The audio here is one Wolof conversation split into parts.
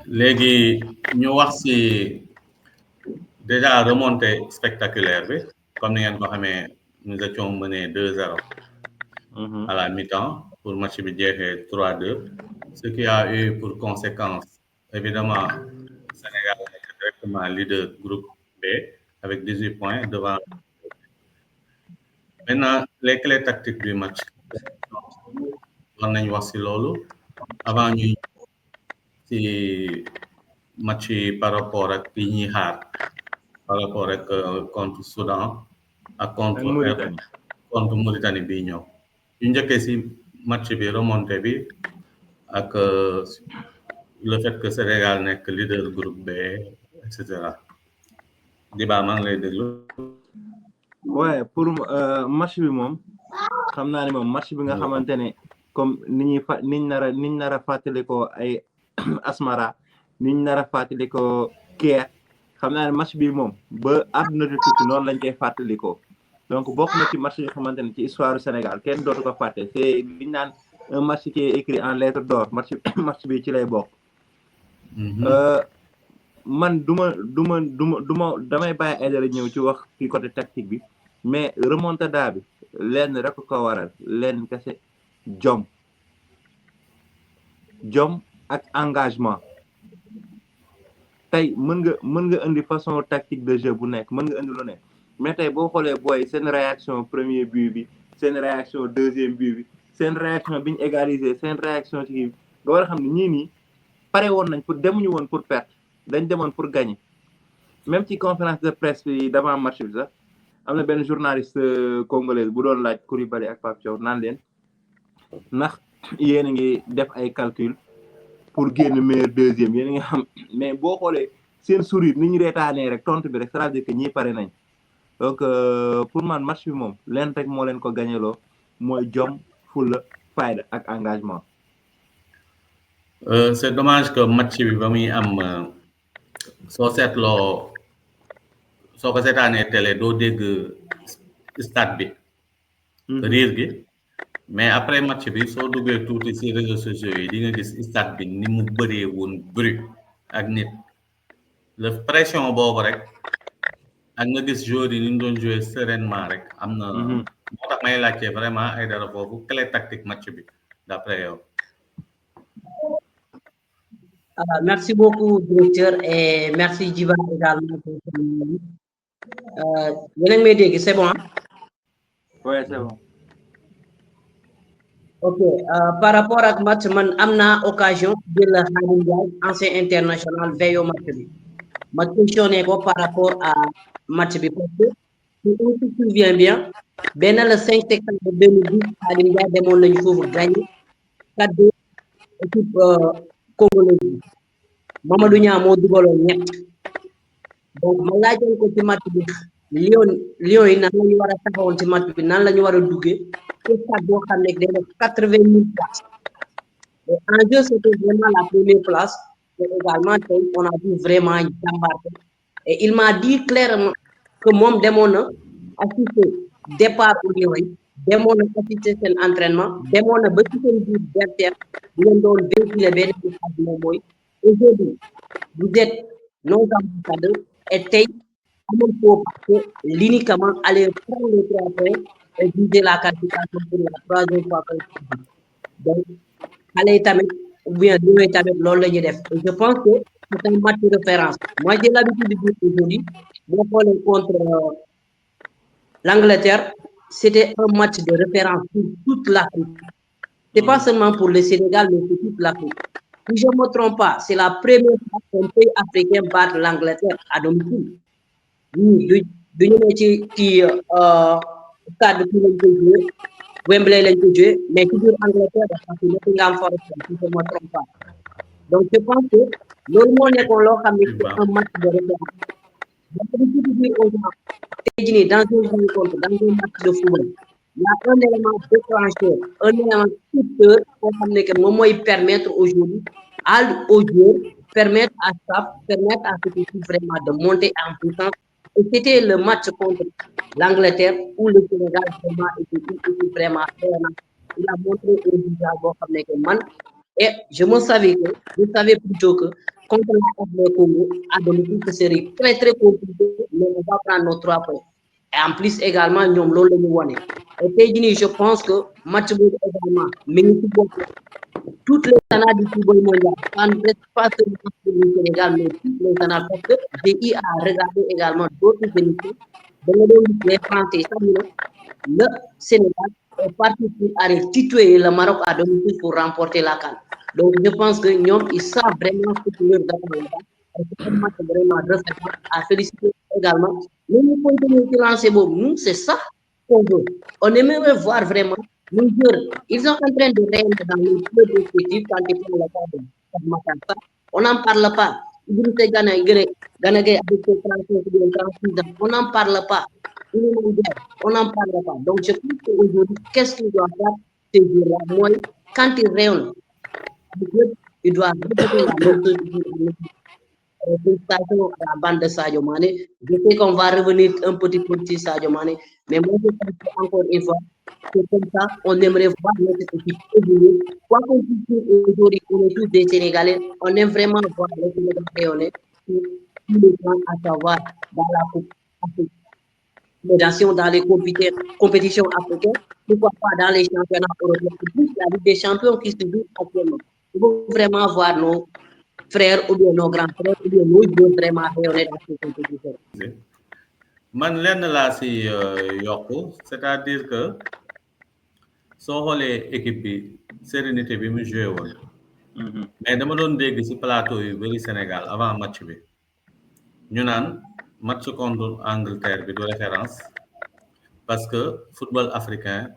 léegi ñu wax ci déjà remontée spectaculaire bi comme ni ngeen ko xamee nous étions menés 2-0 à la mi-temps pour match bi jeexee 3-2 ce qui a eu pour conséquence évidemment Sénégal est directement leader groupe B avec 18 points devant. Maintenant les clés tactiques du match war nañ wax ci loolu avant ñuy ci match yi par rapport ak yi ñuy xaar par rapport ak contre Soudan ak contre Mauritanie bi ñëw ñu njëkkee ci match bi remontée bi ak le fait que Sénégal nekk leader groupe B et cetera Diba maa ngi lay déglu. ouais pour match bi moom xam naa ne moom match bi nga xamante ne comme niñ nar a fàttalikoo ay Asmara niñ nar a fàttalikoo Caire xam naa ne match bi moom ba àdduna di tukki noonu lañ koy fàttalikoo donc bokk na ci match yoo xamante ne ci histoire du Sénégal kenn dootu ko fàtte c'est liñ naan un match qui est écrit en lettres d'or match bi ci lay bokk. man duma damay bàyyi ay dara ñëw ci wax ci côté tactique bi mais remontada bi lenn rek ko waral lenn kese jom ak engagement tey mën nga indi façon tactique de jeu bu nekk mën nga indi lu nekk mais tey boo xoolee booy seen réaction premier but bi seen réaction deuxième but bi seen réaction bi ñu égaliser seen réaction ci kii nga war a xam ne ñii nii pare woon nañ pour demuñu woon pour perdre dañ demoon pour gagner même ci conférence de presse bi d'avant match bi sax am na benn journaliste congolais bu doon laaj Koulibaly ak Pape Thiaw naan leen ndax yéen a ngi def ay calcul pour génn meilleur deuxième yéen a ngi xam mais boo xoolee seen sourire ni ñu reetaanee rek tontu bi rek ça veut dire que ñii pare nañ donc pour man match bi moom leen rek moo leen ko gañeloo mooy jom fulla fayda ak engagement. C'est dommage que match bi ba muy am soo seetloo soo ko seetaanee télé doo dégg stade bi riir gi mais après match bi soo duggee tuuti ci réseaux sociaux yi di nga gis stade bi ni mu bëree woon bruit ak nit la pression boobu rek ak nga gis joueurs yi ni ñu doon jouer sereinement rek am na moo tax may laajte vraiment ay dara foofu clé tactique match bi d'après yow. Merci beaucoup, directeur, et merci, Djiba, également. C'est bon, hein? Oui, c'est bon. Ok, par rapport à match, man amna occasion de la ancien international veille au match. Ma question est par rapport à match parce que si on se souvient bien, ben le 5 septembre 2010, Alinga demande le faut gagner 4-2 équipe congolaise. Mamadou Niang moo dugaloon ñett donc ma laajoon ko ci match bi Lion yi nan la ñu war a taxawoon ci match bi nan la ñu war a duggee ci stade boo xam ne day def 80,000 places et en jeu c'était vraiment la première place et également tey on a vu vraiment jàmbaar et il m'a dit clairement que moom demoon na assister départ au Lion yi demoon na assister seen entraînement demoon na ba ci seen biir bertière di leen doon véhiculer benn message moom mooy aujourd'hui, vous êtes nos ambassadeurs et tey amul foofu parce que l'uniquement aller prendre les 3 points et viser la qualification pour la 3e fois. Donc, allez tamit ou bien nous tamit loolu la ñuy def. Et je pense que c'est un match de référence. Moi, j'ai l'habitude de dire aujourd'hui, boo xoolee contre l'Angleterre, c'était un match de référence pour toute l'Afrique. C'est pas seulement pour le Sénégal, mais pour toute l'Afrique. Si je ne me trompe pas, c'est la première fois qu'un pays africain bat l'Angleterre à domicile. Oui, du ñu ne ci stade bi lañ koy joué Wembley lañ koy joué mais ci biir Angleterre parce que Nottingham Forest si je ne me trompe pas. Donc je pense que loolu moo nekkoon loo xam ne c'est un match de référence. Donc li ci biir aux gens tey jii nii dans une rencontre dans un match de football il y a un élément déclencheur un élément tuteur boo xam ne que moom mooy permettre aujourd'hui aux joueurs permettre à staff permettre à cette équipe vraiment de monter en puissance et c'était le match contre l'Angleterre où le Sénégal vraiment était vraiment il a montré un visage boo xam ne que man et je savais plutôt que contre la RD Congo à domicile, ce serait très très compliqué, mais on va prendre nos 3 points. Et en plus également, ñoom loolu la ñu wone. Et tey jii nii je pense que match boobu également mi ngi ci bopp toutes les canaux du football mondial, pas seulement pour le Sénégal, mais toutes les canaux, parce que j'ai eu à regarder également d'autres émissions. Les Français, le Sénégal est parti pour aller tutoyer le Maroc à domicile pour remporter la CAN. Donc je pense que ñoom ils savent vraiment ce que leur attend. C'est un match vraiment récent à féliciter également. Nous nous continuons de lancer nous, c'est ça qu'on veut. On aimerait voir vraiment les joueurs, ils sont en train de régner dans le club respectif quand ils font le cas de Matar. On n'en parle pas. Gana avec ses 36 ans, on n'en parle pas. On n'en parle pas. Donc je pense qu'aujourd'hui, qu'est-ce qu'il doit faire ces joueurs-là? Moi, quand ils rayonnent, il doit répéter la même chose. Félicitations à la bande de Sadio Mané. Je sais qu'on va revenir un petit peu sur Sadio Mané, mais moi je pense encore une fois, c'est comme ça, on aimerait voir notre équipe évoluer. Quoi qu'on puisse aujourd'hui, on est tous des Sénégalais, on aime vraiment voir le Sénégal rayonner sur tous les plans, à savoir dans la Coupe Afrique, dans les compétitions africaines, pourquoi pas dans les championnats européens, plus la Ligue des champions qui se joue actuellement. Il faut vraiment voir nos frères ou bien nos grands frères ou bien nos joueurs vraiment rayonner dans ces compétitions. Man lenn laa si yokku c'est-à-dire que soo xoolee équipe bi sérénité bi mu joué woon mais dama doon dégg si plateau yu bëri Sénégal avant match bi ñu naan match contre Angleterre bi du référence parce que football africain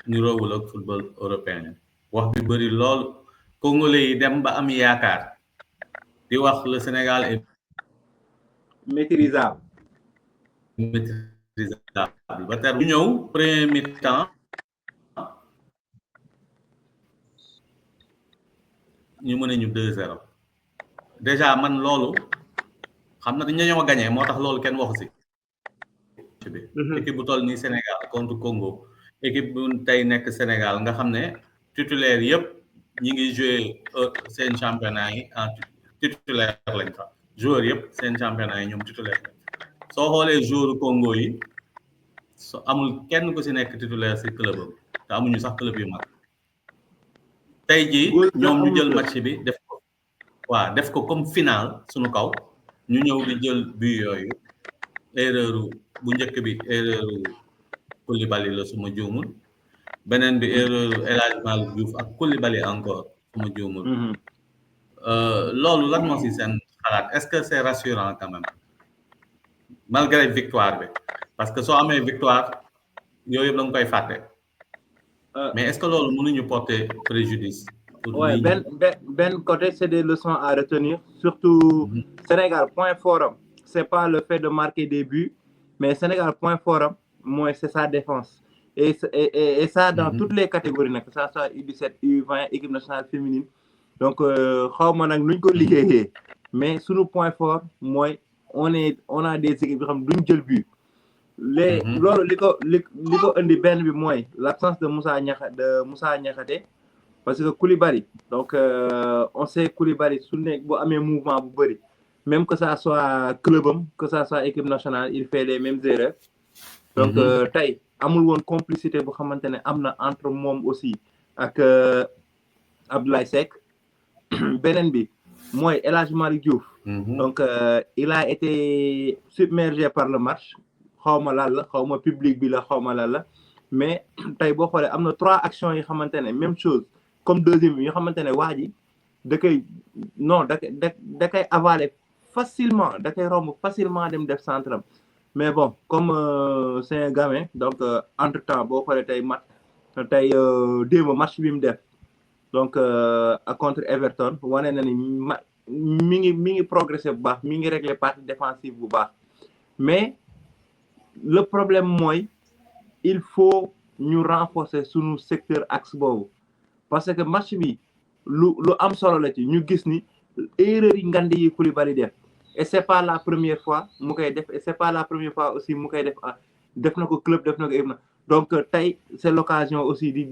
niroowul ak football européen wax bi bëri lool congolais yi dem ba am yaakaar di wax le Sénégal est maîtrisable ba ter bu ñëw premier mi-temps ñu mën ñu 2-0 déjà man loolu xam na dañu ñoo gagné moo tax loolu kenn waxu si bi équipe bu toll nii Sénégal contre Congo équipe bu tey nekk Sénégal nga xam ne titulaire yëpp ñi ngi joué seen championnat yi en titulaire lañ fa joueurs yëpp seen championnat yi ñoom titulaire soo xoolee joueur Congo yi amul kenn ku si nekk titulaire si club am te amuñu sax club yu mag tey jii ñoom ñu jël match bi def ko comme final suñu kaw ñu ñëw di jël but yooyu erreur bu njëkk bi erreur Koulibaly la suma juumul beneen bi erreur El Hadji Malick Diouf ak Koulibaly encore suma juumul loolu lan moo si seen xalaat est-ce que c'est rassurant quand même malgré victoire bi parce que soo amee victoire yooyu yëpp da nga koy fàtte mais est-ce que loolu mënuñu porter préjudice ouais ben côté c'est des leçons à retenir surtout Sénégal point fort c'est pas le fait de marquer des buts mais Sénégal point fort moi c'est sa défense et ça dans toutes les catégories que ça soit U17 U20 équipe nationale féminine donc xawma nak nuñ ko liggéeyee mais suñu point fort mooy on a des équipes yoo xam duñ jël but les loolu li ko indi benn bi mooy l'absence de Moussa Niakhaté parce que Koulibaly donc on sait Koulibaly su nekk bu amee mouvement bu bëri même que ça soit clubam que ça soit équipe nationale il fait les mêmes erreurs donc tey amul woon complicité bu xamante ne am na entre moom aussi ak Abdoulaye Seck beneen bi mooy El Hadji Malick Diouf donc il a été submergé par le match xawma lan la xawma public bi la xawma lan la mais tey boo xoolee am na 3 actions yi xamante ne même chose comme deuxième bi yoo xamante ne waa ji da koy avaler facilement da koy romb facilement dem def centre mais bon comme c'est un gamin donc entre temps boo xoolee tey démb match bi mu def donc contre Everton wane na ni mi ngi progresser bu baax mi ngi régler partie défensive bu baax mais le problème mooy il faut ñu renforcer sunu secteur axe boobu parce que match bi lu am solo la ci ñu gis ni erreur yi ngand yi Koulibaly def et c'est pas la première fois mu koy def et c'est pas la première fois aussi mu koy def na ko club def na ko équipe donc tey c'est l'occasion aussi di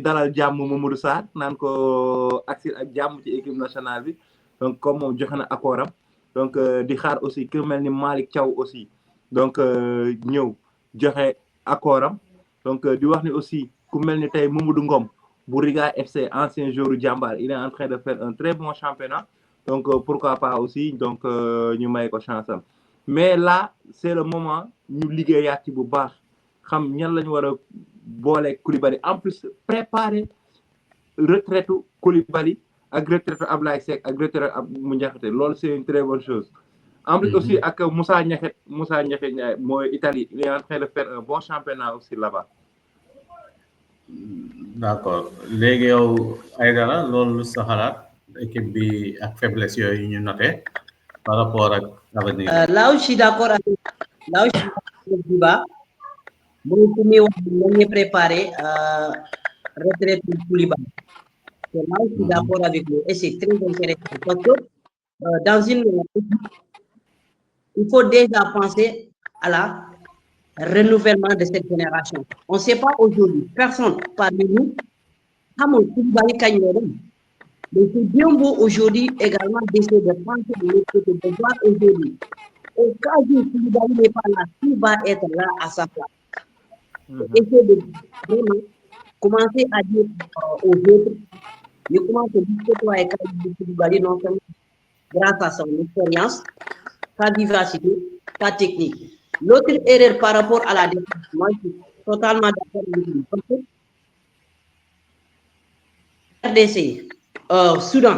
dalal jàmm Mamadou Sarr naan ko agsi ak jàmm ci équipe nationale bi donc comme moom joxe na accord am donc di xaar aussi ku mel ni Malick Thiaw aussi donc ñëw joxe accord am donc di wax ni aussi ku mel ni tey Mamadou Ngom bu Riga FC ancien joueur du Jambar il est en train de faire un très bon championnat donc pourquoi pas aussi donc ñu may ko chance am mais là c'est le moment ñu liggéeyaat ci bu baax xam ñan lañu war a boole Koulibaly en plus préparer retraite Koulibaly ak retraite Ablaye Seck ak retraite Abou Ndiakhate loolu c'est une très bonne chose en plus aussi ak Moussa Niakhaté Ndiaye mooy Italie il est en train de faire un bon championnat aussi là-bas. D'accord léegi yow Aïdara loolu sa xalaat équipe bi ak faiblesse yooyu ñu noté par rapport ak avenir. Là où je suis d'accord avec Diba mooy ku ñuy wax nañu préparé retraite Koulibaly. Là où je suis d'accord avec lui et c'est très intéressant parce que dans une il faut déjà penser à la renouvellement de cette génération. On ne sait pas aujourd'hui, personne parmi nous, mais c'est bien beau aujourd'hui également d'essayer de penser de l'autre côté, de voir aujourd'hui. Au cas où Koulibaly n'est pas là, qui va être là à sa place? Essayer de vraiment commencer à dire aux autres, je commence à dire que toi et Koulibaly, non seulement grâce à son expérience, sa vivacité, sa technique. L'autre erreur par rapport à la défense, moi je suis totalement d'accord avec lui. Parce que RDC, Soudan,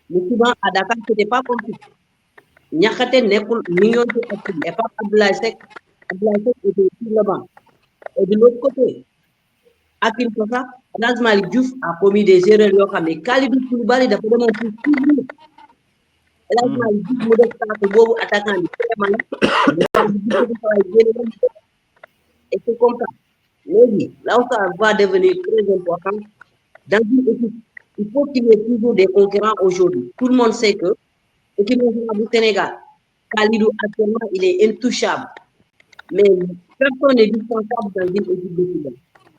le Soudan à Dakar, ce n'était pas compliqué. Niakhaté Nekul, million de personnes, et pas Abdoulaye Seck était sur le banc. Et de l'autre côté, Akim Kosa, Nazmali Diouf a commis des erreurs, mais Khalidou Koulibaly dafa demoon pour toujours. Nazmali Diouf mu def saako boobu attaquant bi et c'est comme ça. Léegi, là où ça va devenir très important, dans une équipe, il faut qu'il y ait toujours des concurrents aujourd'hui. Tout le monde sait que l'équipe nationale du Sénégal, Khalidou actuellement, il est intouchable. Mais personne n'est dispensable dans une équipe de football.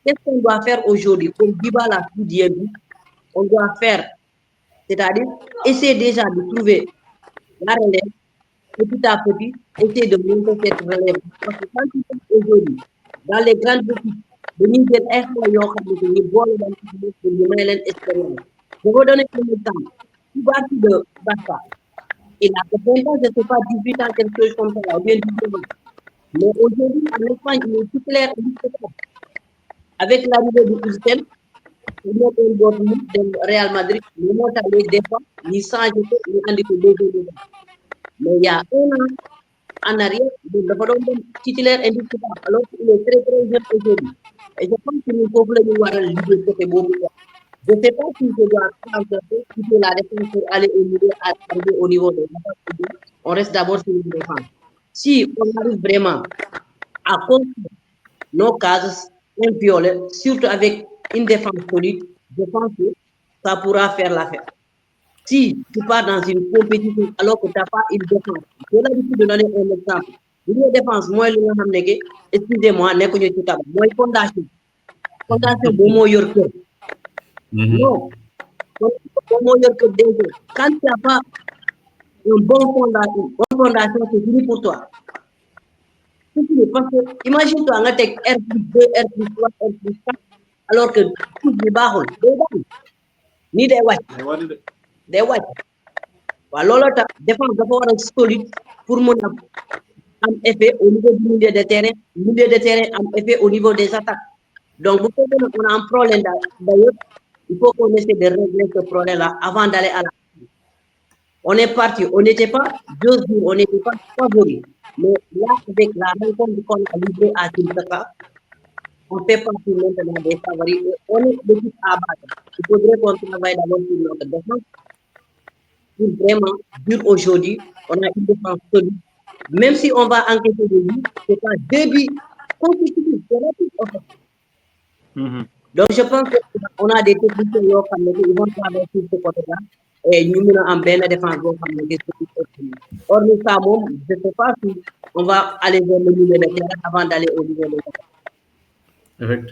Qu'est-ce qu'on doit faire aujourd'hui? Comme Diba l'a tout dit, on doit faire, c'est-à-dire essayer déjà de trouver la relève, petit à petit, essayer de monter cette relève. Parce que quand aujourd'hui, dans les grandes équipes, de Niger, je vais donner un exemple. Tu vas de Basta. Il a peut-être, je ne sais pas, 18 ans, quelque chose comme ça, ou bien 19 ans. Mais aujourd'hui, en Espagne, il est titulaire avec l'arrivée du Christian, il y a un Dortmund de Real Madrid, il monte avec des fois, il change, il a des deux. Mais il y a un an en arrière, il est titulaire indiscutable, alors qu'il est très très jeune aujourd'hui. Et je pense qu'il nous faut le leader côté Bobo. Je ne sais pas si je dois quitter la défense pour aller au niveau de la. On reste d'abord sur une défense. Si on arrive vraiment à construire nos cases inviolées, surtout avec une défense solide, je pense que ça pourra faire l'affaire. Si tu pars dans une compétition alors que tu n'as pas une défense, j'ai l'habitude de donner un exemple. Une défense, moi, excusez-moi, n'est-ce tout à moi, fondation. Fondation, bon, moi, yorker. Non. Bon, moi, yorker, déjà. Quand tu n'as pas une bonne fondation, c'est fini pour toi. Parce que, imagine-toi, on a R+2, R+3, R+4, alors que tout est bas, ni des whites. Des whites. Alors, la défense d'abord solide pour mon effet au niveau du milieu de terrain, en effet au niveau des attaques. Donc, vous savez, on a un problème d'ailleurs, il faut qu'on essaie de régler ce problème-là avant d'aller à la. On est parti, on n'était pas 2 jours, on n'était pas favoris. Mais là, avec la rencontre qu'on a livrée à Kinshasa, on fait partie maintenant des favoris. On est l'équipe à battre. Il faudrait qu'on travaille d'abord sur notre défense. Pour vraiment dire aujourd'hui, on a une défense solide. Même si on va enquêter de lui, c'est pas 2 buts consécutifs, c'est rapide en fait. Donc je pense qu'on a des techniciens qui vont travailler sur ce côté-là. Et nous avons en bien la défense. Or, nous savons, je ne sais pas si on va aller vers le milieu de terrain avant d'aller au niveau de terrain.